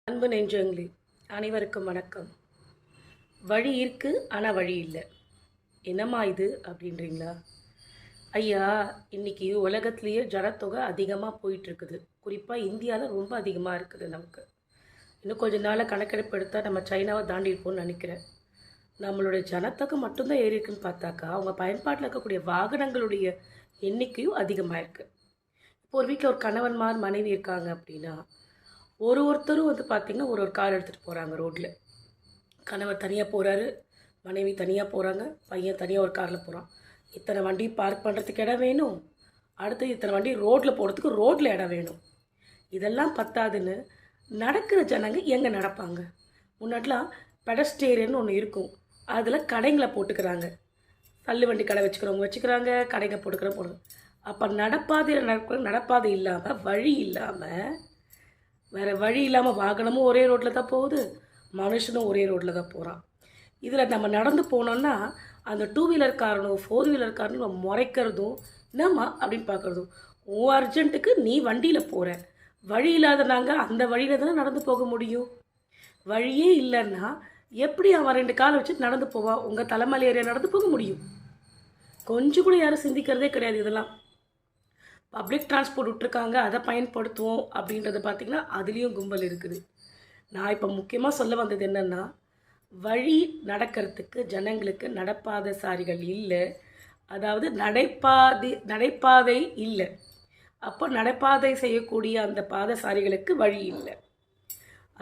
அன்பு நெஞ்சங்களே, அனைவருக்கும் வணக்கம். வழி இருக்குது, ஆனால் வழி இல்லை. என்னம்மா இது அப்படின்றீங்களா? ஐயா, இன்றைக்கி உலகத்துலேயே ஜனத்தொகை அதிகமாக போயிட்டுருக்குது. குறிப்பாக இந்தியாவில் ரொம்ப அதிகமாக இருக்குது. நமக்கு இன்னும் கொஞ்ச நாளில் கணக்கெடுப்பு எடுத்தால் நம்ம சைனாவை தாண்டி இருப்போம்னு நினைக்கிறேன். நம்மளுடைய ஜனத்தொகை மட்டும்தான் ஏறி இருக்குன்னு பார்த்தாக்கா, அவங்க பயன்பாட்டில் இருக்கக்கூடிய வாகனங்களுடைய எண்ணிக்கையும் அதிகமாக இருக்குது. இப்போ ஒரு வீட்டில் ஒரு கணவன்மார் மனைவி இருக்காங்க அப்படின்னா, ஒருத்தரும் பார்த்திங்கன்னா ஒரு கார் எடுத்துகிட்டு போகிறாங்க ரோட்டில். கணவர் தனியாக போகிறாரு, மனைவி தனியாக போகிறாங்க, பையன் தனியாக ஒரு காரில் போகிறான். இத்தனை வண்டி பார்க் பண்ணுறதுக்கு இடம் வேணும், அடுத்து இத்தனை வண்டி ரோட்டில் போகிறதுக்கு ரோட்டில் இடம் வேணும். இதெல்லாம் பத்தாதுன்னு நடக்கிற ஜனங்க எங்கே நடப்பாங்க? முன்னாடிலாம் பெடஸ்டேரியன் ஒன்று இருக்கும், அதில் கடைங்களை போட்டுக்கிறாங்க. தள்ளு வண்டி கடை வச்சுக்கிறவங்க வச்சுக்கிறாங்க, கடைங்க போடுங்க. அப்போ நடப்பாதையில் நடப்பாதை இல்லாமல், வழி இல்லாமல், வேறு வழி இல்லாமல் வாகனமும் ஒரே ரோட்டில் தான் போகுது, மனுஷனும் ஒரே ரோட்டில் தான் போகிறான். இதில் நம்ம நடந்து போனோன்னா அந்த 2 வீலர் காரனும் 4 வீலர் காரனும் நம்ம முறைக்கிறதும் என்னம்மா அப்படின்னு பார்க்குறதும். உன் அர்ஜென்ட்டுக்கு நீ வண்டியில் போகிற, வழி இல்லாத நாங்கள் அந்த வழியில் தானே நடந்து போக முடியும். வழியே இல்லைன்னா எப்படி அவன் 2 காலை வச்சுட்டு நடந்து போவான்? உங்கள் தலைமலை ஏரியா நடந்து போக முடியும்? கொஞ்சம் கூட யாரும் சிந்திக்கிறதே கிடையாது. இதெல்லாம் பப்ளிக் டிரான்ஸ்போர்ட் விட்டுருக்காங்க, அதை பயன்படுத்துவோம் அப்படின்றது பார்த்திங்கன்னா அதுலேயும் கும்பல் இருக்குது. நான் இப்போ முக்கியமாக சொல்ல வந்தது என்னென்னா, வழி நடக்கிறதுக்கு ஜனங்களுக்கு நடப்பாதைசாரிகள் இல்லை, அதாவது நடைபாதை இல்லை. அப்போ நடைபாதை செய்யக்கூடிய அந்த பாதசாரிகளுக்கு வழி இல்லை.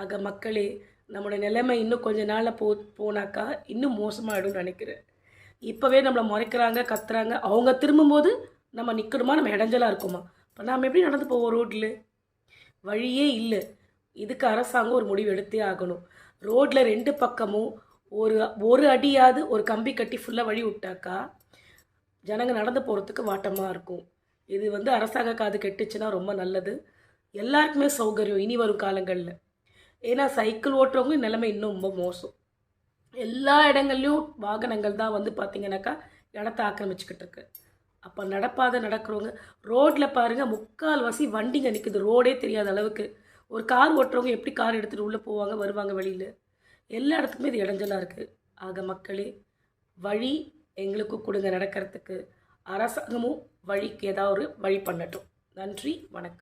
ஆக மக்களே, நம்மளோட நிலைமை இன்னும் கொஞ்ச நாளில் போனாக்கா இன்னும் மோசமாகிடும்னு நினைக்கிறேன். இப்போவே நம்மளை முறைக்கிறாங்க, கத்துறாங்க. அவங்க திரும்பும்போது நம்ம நிற்கணுமா, நம்ம இடைஞ்சலாக இருக்குமா? இப்போ நாம் எப்படி நடந்து போவோம் ரோட்டில்? வழியே இல்லை. இதுக்கு அரசாங்கம் ஒரு முடிவு எடுத்தே ஆகணும். ரோட்டில் 2 பக்கமும் ஒரு அடியாவது ஒரு கம்பி கட்டி ஃபுல்லாக வழி விட்டாக்கா ஜனங்க நடந்து போகிறதுக்கு வாட்டமாக இருக்கும். இது அரசாங்க காது கெட்டுச்சுன்னா ரொம்ப நல்லது. எல்லாருக்குமே சௌகரியம் இனி வரும் காலங்களில். ஏன்னா சைக்கிள் ஓட்டுறவங்க நிலைமை இன்னும் ரொம்ப மோசம். எல்லா இடங்கள்லையும் வாகனங்கள் தான் பார்த்திங்கனாக்கா இடத்த ஆக்கிரமிச்சுக்கிட்டு இருக்கு. அப்போ நடப்பாதை நடக்கிறவங்க ரோட்டில் பாருங்கள், 3/4 வண்டிங்க நிற்குது, ரோடே தெரியாத அளவுக்கு. ஒரு கார் ஓட்டுறவங்க எப்படி கார் எடுத்துகிட்டு உள்ளே போவாங்க, வருவாங்க வெளியில்? எல்லா இடத்துக்குமே இது இடைஞ்சலாக இருக்குது. ஆக மக்களே, வழி எங்களுக்கு கொடுங்க நடக்கிறதுக்கு. அரசாங்கமும் வழிக்கு ஏதாவது ஒரு வழி பண்ணட்டும். நன்றி, வணக்கம்.